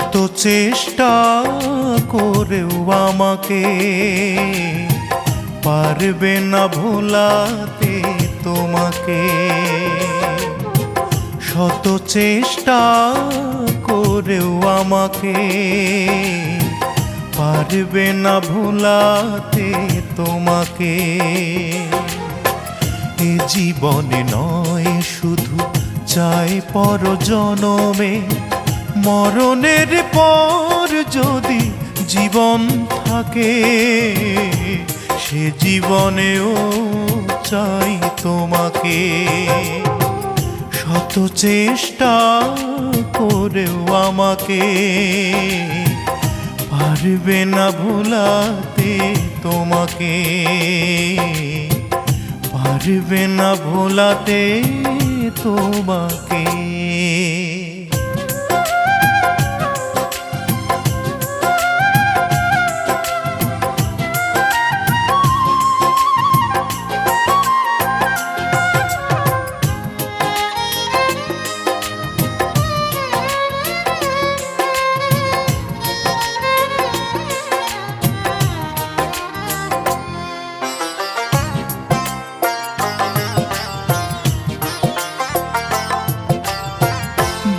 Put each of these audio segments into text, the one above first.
শত চেষ্টা করেও আমাকে পারবে না ভোলাতে তোমাকে। শত চেষ্টা করেও আমাকে পারবে না ভোলাতে তোমাকে। এ জীবনে নয় শুধু চাই পর জনমে, মরণের পর যদি জীবন থাকে সে জীবনেও চাই তোমাকে। শত চেষ্টা করেও আমাকে পারবে না ভোলাতে তোমাকে, পারবে না ভোলাতে তোমাকে।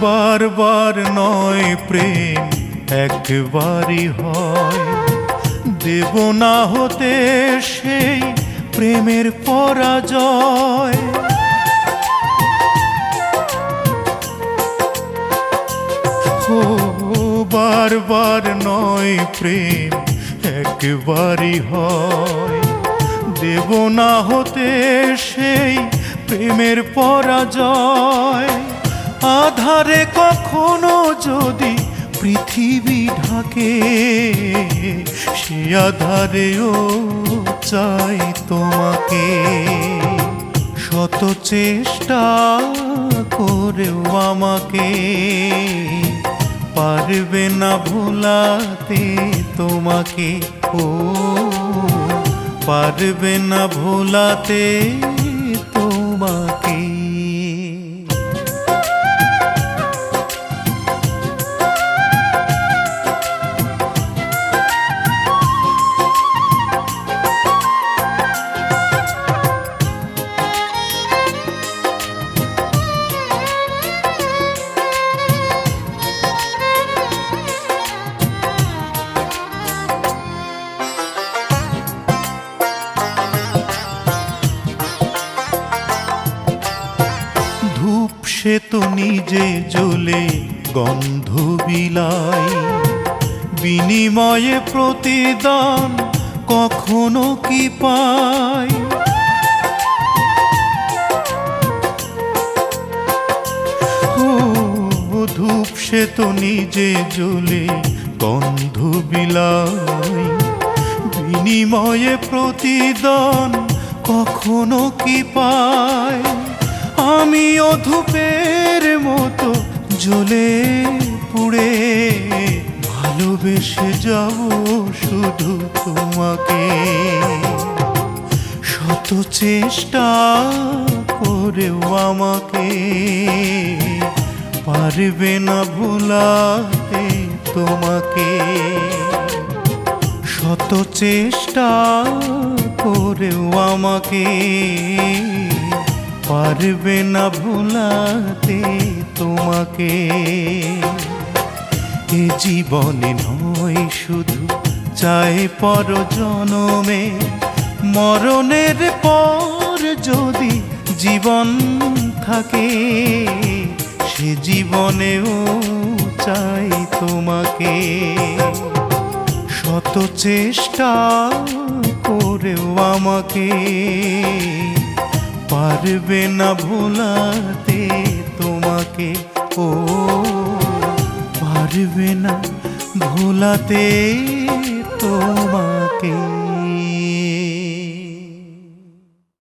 বারবার নয় প্রেম একবারই হয়, দেব না হতে সেই প্রেমের পরাজয়। ও বারবার নয় প্রেম একবারই হয়, দেব না হতে সেই প্রেমের পরাজয়। আধারে কখনো যদি পৃথিবী ঢাকে সে আধারেও চাই তোমাকে। শত চেষ্টা করেও আমাকে পারবে না ভোলাতে তোমাকে। ও পারবে না ভোলাতে তোমাকে। ধূপ সে তো নিজে জ্বলে গন্ধ বিলাই, বিনিময়ে প্রতিদান কখনো কি পাই। ও ধূপ সে তো নিজে জ্বলে গন্ধ বিলাই, বিনিময়ে প্রতিদান কখনো কি পাই। আমিও ধূপের মতো জ্বলে পুড়ে ভালোবেসে যাব শুধু তোমাকে। শত চেষ্টা করেও আমাকে পারবে না ভোলাতে তোমাকে। শত চেষ্টা করেও আমাকে পারবে না ভোলাতে তোমাকে। এ জীবনে নয় শুধু চাই পর জনমে, মরণের পর যদি জীবন থাকে সে জীবনেও চাই তোমাকে। শত চেষ্টা করেও আমাকে পারবে না ভোলাতে তোমাকে। ও পারবে না ভোলাতে তোমাকে।